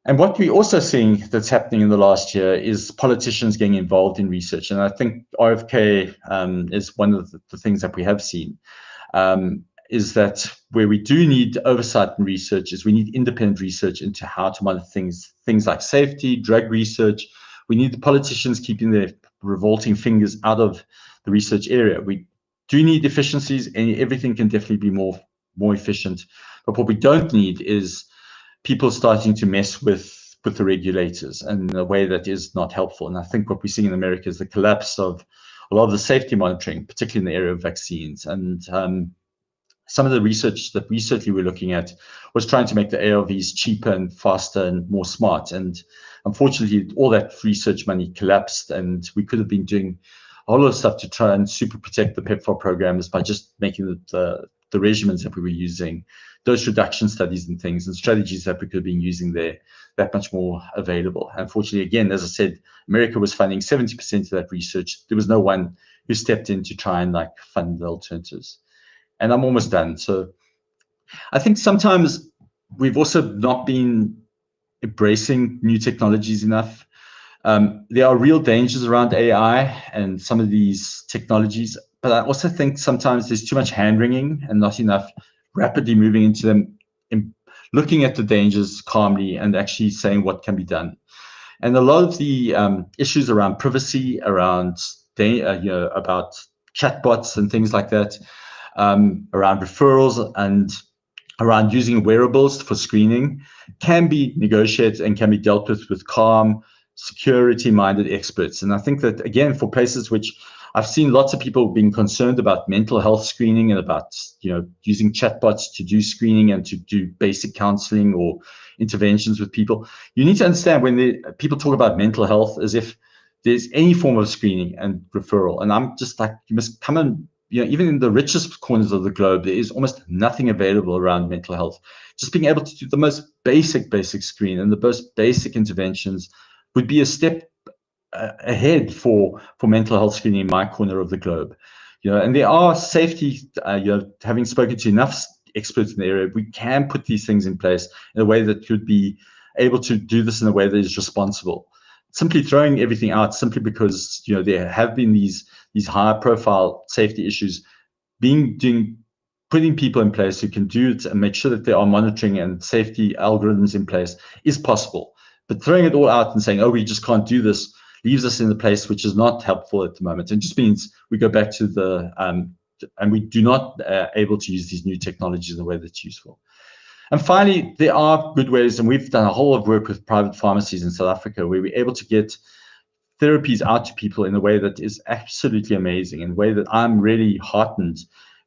[SPEAKER 2] And what we're also seeing that's happening in the last year is politicians getting involved in research. And I think RFK is one of the things that we have seen, is that where we do need oversight and research is we need independent research into how to monitor things like safety, drug research. We need the politicians keeping their revolting fingers out of the research area. We do need efficiencies, and everything can definitely be more efficient. But what we don't need is people starting to mess with the regulators in a way that is not helpful. And I think what we're seeing in America is the collapse of a lot of the safety monitoring, particularly in the area of vaccines. And some of the research that we certainly were looking at was trying to make the ARVs cheaper and faster and more smart. And unfortunately, all that research money collapsed, and we could have been doing a whole lot of stuff to try and super protect the PEPFAR programs by just making the regimens that we were using, dose reduction studies and things, and strategies that we could have been using there, that much more available. Unfortunately, again, as I said, America was funding 70% of that research. There was no one who stepped in to try and fund the alternatives. And I'm almost done. So I think sometimes we've also not been embracing new technologies enough. There are real dangers around AI and some of these technologies, but I also think sometimes there's too much hand-wringing and not enough rapidly moving into them, looking at the dangers calmly and actually saying what can be done. And a lot of the issues around privacy, around about chatbots and things like that, around referrals and around using wearables for screening can be negotiated and can be dealt with calm, security-minded experts. And I think that, again, for places which I've seen lots of people being concerned about mental health screening and about using chatbots to do screening and to do basic counseling or interventions with people. You need to understand when people talk about mental health as if there's any form of screening and referral. And I'm just like, you must come and, even in the richest corners of the globe, there is almost nothing available around mental health. Just being able to do the most basic screen and the most basic interventions would be a step ahead for mental health screening in my corner of the globe. And there are safety, having spoken to enough experts in the area, we can put these things in place in a way that could be able to do this in a way that is responsible. Simply throwing everything out simply because there have been these high profile safety issues, putting people in place who can do it and make sure that there are monitoring and safety algorithms in place is possible. But throwing it all out and saying, oh, we just can't do this, leaves us in a place which is not helpful at the moment, and just means we go back to and we do not able to use these new technologies in a way that's useful. And finally, there are good ways, and we've done a whole lot of work with private pharmacies in South Africa where we're able to get therapies out to people in a way that is absolutely amazing, in a way that I'm really heartened,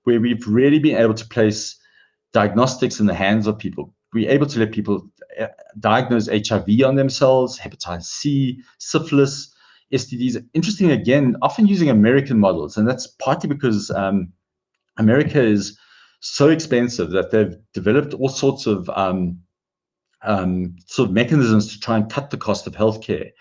[SPEAKER 2] where we've really been able to place diagnostics in the hands of people. We're able to let people diagnose HIV on themselves, hepatitis C, syphilis, STDs. Interesting, again, often using American models. And that's partly because America is so expensive that they've developed all sorts of mechanisms to try and cut the cost of healthcare.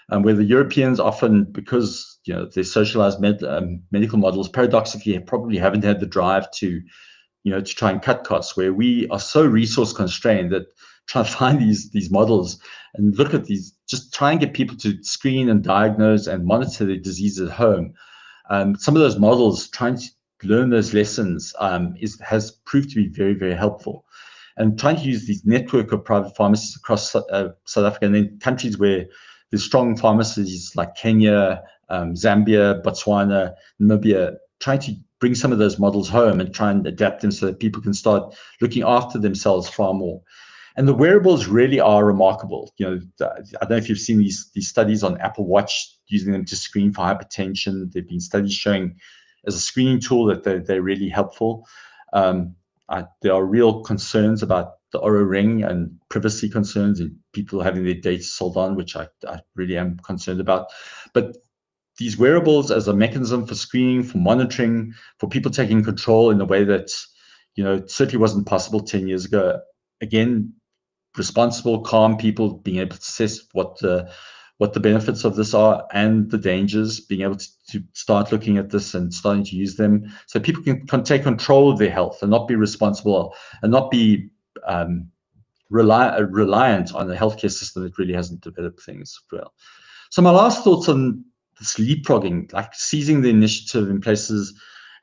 [SPEAKER 2] Where the Europeans often, because their socialized medical models, paradoxically, probably haven't had the drive to try and cut costs, where we are so resource constrained that trying to find these models and look at these, just try and get people to screen and diagnose and monitor their disease at home. Some of those models, trying to learn those lessons has proved to be very, very helpful. And trying to use this network of private pharmacies across South Africa, and then countries where there's strong pharmacies like Kenya, Zambia, Botswana, Namibia, trying to bring some of those models home and try and adapt them so that people can start looking after themselves far more. And the wearables really are remarkable. I don't know if you've seen these studies on Apple Watch, using them to screen for hypertension. There've been studies showing as a screening tool that they're really helpful. There are real concerns about the Oura Ring and privacy concerns and people having their data sold on, which I really am concerned about. But these wearables as a mechanism for screening, for monitoring, for people taking control in a way that, certainly wasn't possible 10 years ago. Again, responsible, calm people being able to assess what the benefits of this are and the dangers, being able to start looking at this and starting to use them so people can take control of their health and not be responsible and not be reliant on the healthcare system that really hasn't developed things well. So my last thoughts on this leapfrogging, like seizing the initiative in places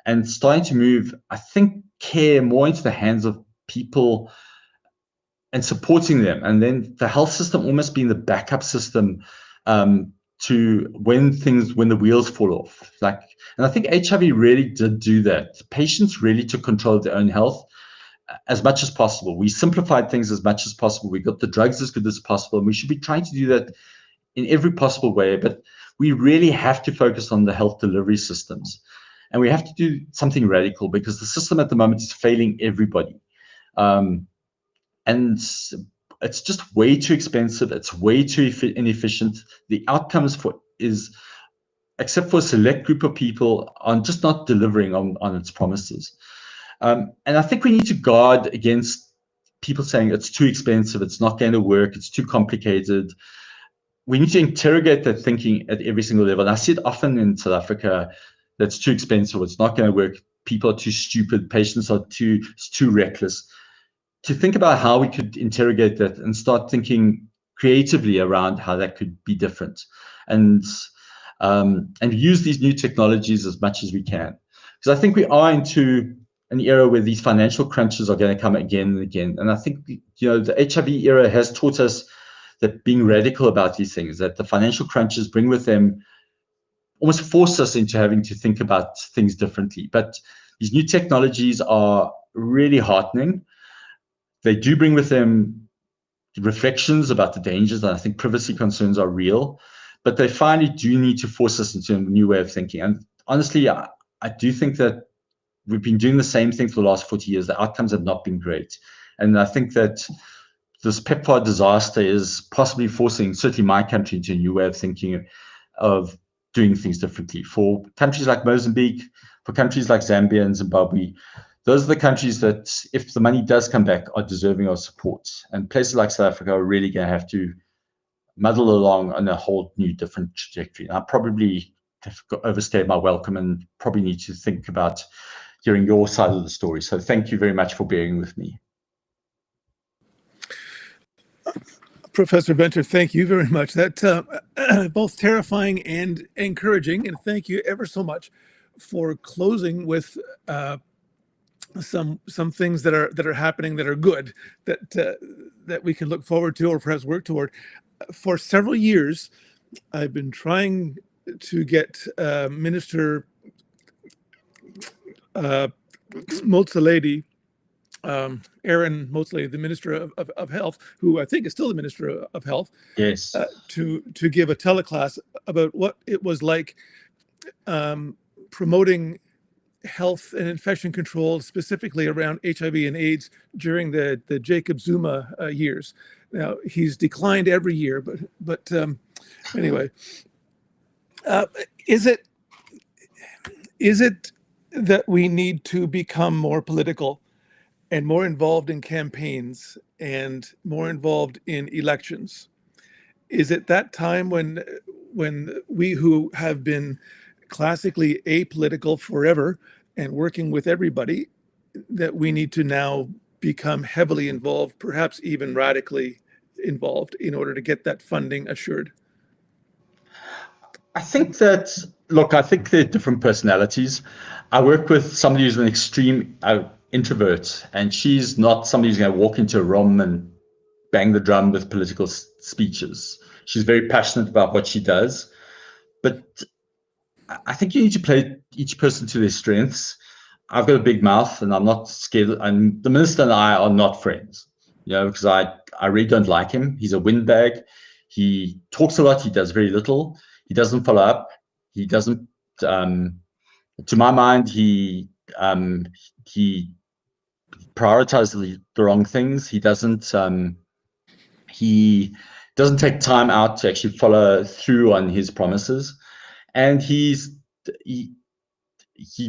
[SPEAKER 2] and starting to move, I think, care more into the hands of people and supporting them, and then the health system almost being the backup system to when the wheels fall off. And I think HIV really did do that. Patients really took control of their own health as much as possible. We simplified things as much as possible. We got the drugs as good as possible, and we should be trying to do that in every possible way. But we really have to focus on the health delivery systems, and we have to do something radical because the system at the moment is failing everybody. And it's just way too expensive. It's way too inefficient. The outcomes except for a select group of people, are just not delivering on its promises. And I think we need to guard against people saying it's too expensive, it's not going to work, it's too complicated. We need to interrogate that thinking at every single level. And I see it often in South Africa, that's too expensive, it's not going to work, people are too stupid, patients are too reckless. To think about how we could interrogate that and start thinking creatively around how that could be different, and use these new technologies as much as we can. Because I think we are into an era where these financial crunches are going to come again and again. And I think the HIV era has taught us that being radical about these things, that the financial crunches bring with them, almost force us into having to think about things differently. But these new technologies are really heartening. They do bring with them reflections about the dangers, and I think privacy concerns are real, but they finally do need to force us into a new way of thinking. And honestly, I do think that we've been doing the same thing for the last 40 years. The outcomes have not been great. And I think that this PEPFAR disaster is possibly forcing, certainly my country, into a new way of thinking, of doing things differently. For countries like Mozambique, for countries like Zambia and Zimbabwe, those are the countries that, if the money does come back, are deserving of support. And places like South Africa are really going to have to muddle along on a whole new different trajectory. I probably have overstayed my welcome and probably need to think about hearing your side of the story. So thank you very much for bearing with me.
[SPEAKER 1] Professor Venter, thank you very much. That both terrifying and encouraging, and thank you ever so much for closing with some things that are happening that are good, that we can look forward to or perhaps work toward. For several years, I've been trying to get Minister Motsoaledi, Aaron Motsoaledi, the Minister of Health, who I think is still the Minister of Health,
[SPEAKER 2] yes,
[SPEAKER 1] to give a teleclass about what it was like promoting health and infection control, specifically around HIV and AIDS during the Jacob Zuma years. Now, he's declined every year, but anyway, is it that we need to become more political and more involved in campaigns and more involved in elections? Is it that time when we who have been classically apolitical forever and working with everybody, that we need to now become heavily involved, perhaps even radically involved, in order to get that funding assured?
[SPEAKER 2] I think that, look, I think they're different personalities. I work with somebody who's an extreme introvert, and she's not somebody who's going to walk into a room and bang the drum with political speeches. She's very passionate about what she does. But I think you need to play each person to their strengths. I've got a big mouth, and I'm not scared. And the minister and I are not friends, because I really don't like him. He's a windbag. He talks a lot. He does very little. He doesn't follow up. He doesn't. To my mind, he prioritizes the wrong things. He doesn't take time out to actually follow through on his promises, and he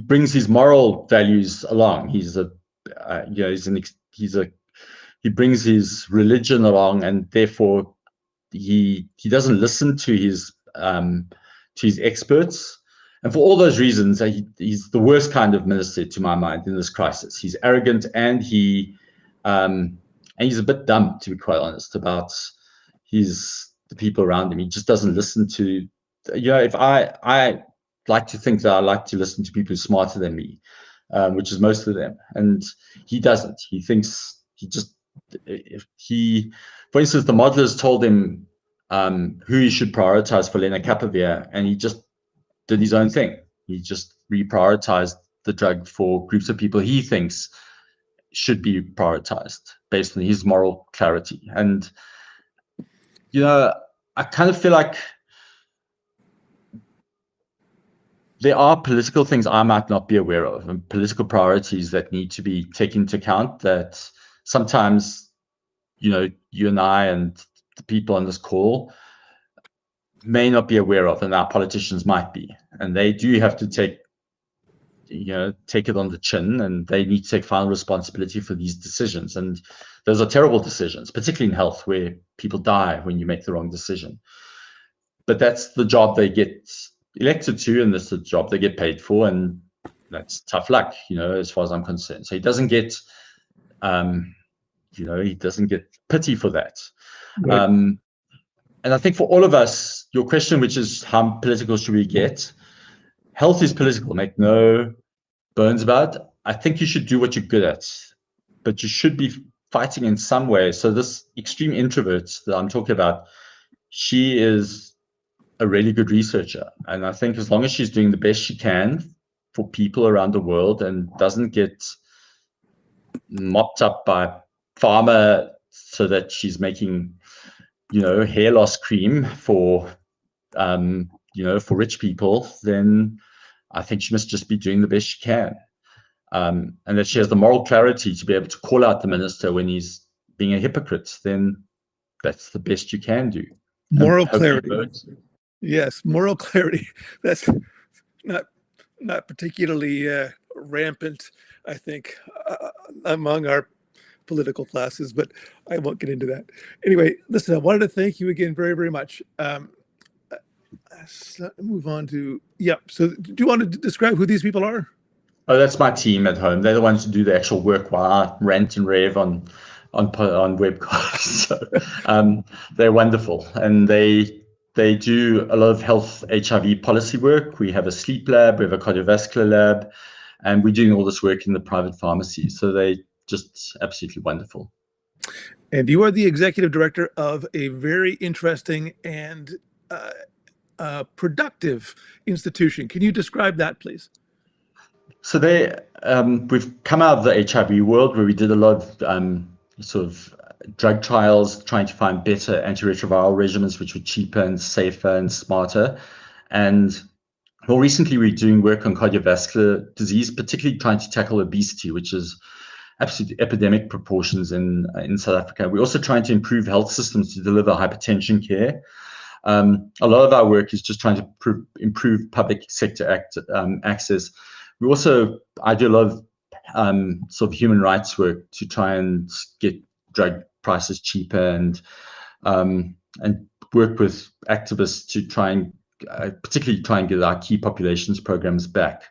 [SPEAKER 2] brings his moral values along. He brings his religion along, and therefore he doesn't listen to his experts. And for all those reasons, he's the worst kind of minister to my mind in this crisis. He's arrogant, and he's a bit dumb, to be quite honest, about the people around him. He just doesn't listen to. If I like to think that I like to listen to people who are smarter than me, which is most of them, and he doesn't. He thinks for instance, the modelers told him who he should prioritize for lenacapavir, and he just did his own thing. He just reprioritized the drug for groups of people he thinks should be prioritized based on his moral clarity. And, I kind of feel like there are political things I might not be aware of, and political priorities that need to be taken into account that sometimes, you and I and the people on this call may not be aware of, and our politicians might be. And they do have to take it on the chin, and they need to take final responsibility for these decisions. And those are terrible decisions, particularly in health, where people die when you make the wrong decision. But that's the job they get elected to, and that's the job they get paid for, and that's tough luck, as far as I'm concerned. So he doesn't get, pity for that. Right. And I think for all of us, your question, which is how political should we get? Health is political, make no bones about it. I think you should do what you're good at, but you should be fighting in some way. So this extreme introvert that I'm talking about, she is a really good researcher. And I think as long as she's doing the best she can for people around the world and doesn't get mopped up by pharma so that she's making hair loss cream for rich people, then I think she must just be doing the best she can. And that she has the moral clarity to be able to call out the minister when he's being a hypocrite, then that's the best you can do.
[SPEAKER 1] Moral clarity. Yes, moral clarity. That's not particularly rampant, I think, among our political classes, but I won't get into that. Anyway, listen, I wanted to thank you again very, very much. So move on to, so do you want to describe who these people are?
[SPEAKER 2] Oh, that's my team at home. They're the ones who do the actual work while I rant and rave on webcasts. So, they're wonderful, and they do a lot of health HIV policy work. We have a sleep lab, we have a cardiovascular lab, and we're doing all this work in the private pharmacy. So they just absolutely wonderful.
[SPEAKER 1] And you are the executive director of a very interesting and productive institution. Can you describe that, please?
[SPEAKER 2] So we've come out of the HIV world, where we did a lot of sort of drug trials, trying to find better antiretroviral regimens which were cheaper and safer and smarter. And more recently, we're doing work on cardiovascular disease, particularly trying to tackle obesity, which is absolutely epidemic proportions in South Africa. We're also trying to improve health systems to deliver hypertension care. A lot of our work is just trying to improve public sector access. I do a lot of sort of human rights work to try and get drug prices cheaper, and work with activists to try and particularly try and get our key populations programs back.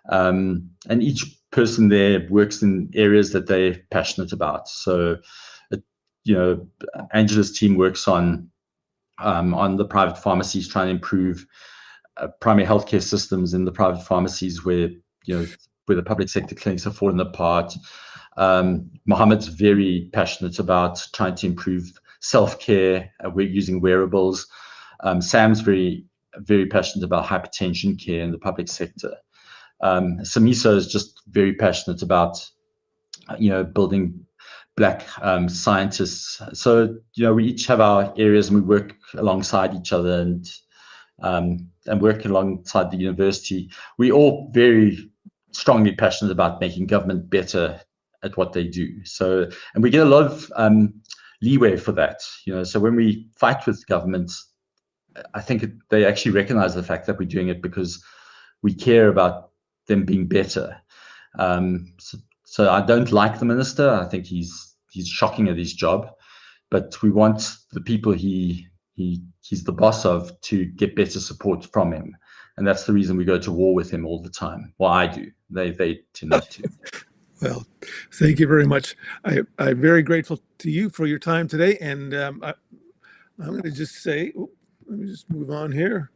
[SPEAKER 2] And each person there works in areas that they're passionate about. So, Angela's team works on the private pharmacies, trying to improve primary healthcare systems in the private pharmacies where the public sector clinics have fallen apart. Mohammed's very passionate about trying to improve self-care. We're using wearables. Sam's very, very passionate about hypertension care in the public sector. Samiso is just very passionate about, building Black scientists. So, we each have our areas and we work alongside each other and work alongside the university. We're all very strongly passionate about making government better at what they do. So, and we get a lot of leeway for that. So when we fight with governments, I think they actually recognize the fact that we're doing it because we care about them being better. So I don't like the minister. I think he's shocking at his job, but we want the people he's the boss of to get better support from him, and that's the reason we go to war with him all the time. Well, I do. They tend not to.
[SPEAKER 1] Well, thank you very much. I'm very grateful to you for your time today, and I'm going to just say, let me just move on here.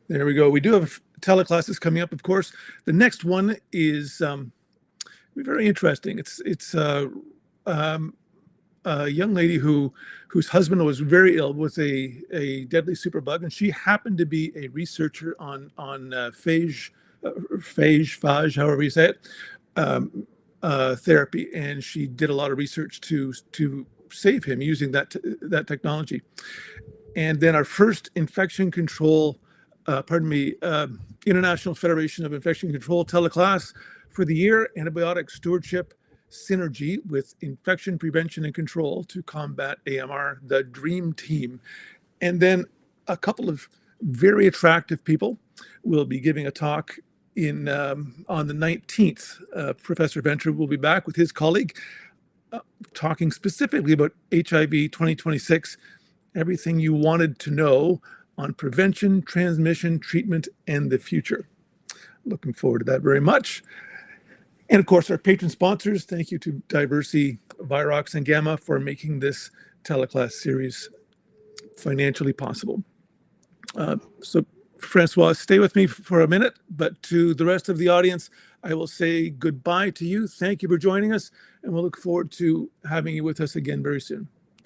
[SPEAKER 1] There we go. We do have teleclasses coming up, of course. The next one is very interesting. It's a young lady whose husband was very ill with a deadly superbug, and she happened to be a researcher on phage, however you say it, therapy, and she did a lot of research to save him using that technology. And then our first infection control, International Federation of Infection Control teleclass for the year, antibiotic stewardship synergy with infection prevention and control to combat AMR, the dream team. And then a couple of very attractive people will be giving a talk on the 19th. Professor Venture will be back with his colleague talking specifically about HIV 2026, everything you wanted to know on prevention, transmission, treatment, and the future. Looking forward to that very much. And of course, our patron sponsors, thank you to Diversey, Virox, and Gamma for making this teleclass series financially possible. So Francois, stay with me for a minute, but to the rest of the audience, I will say goodbye to you. Thank you for joining us, and we'll look forward to having you with us again very soon.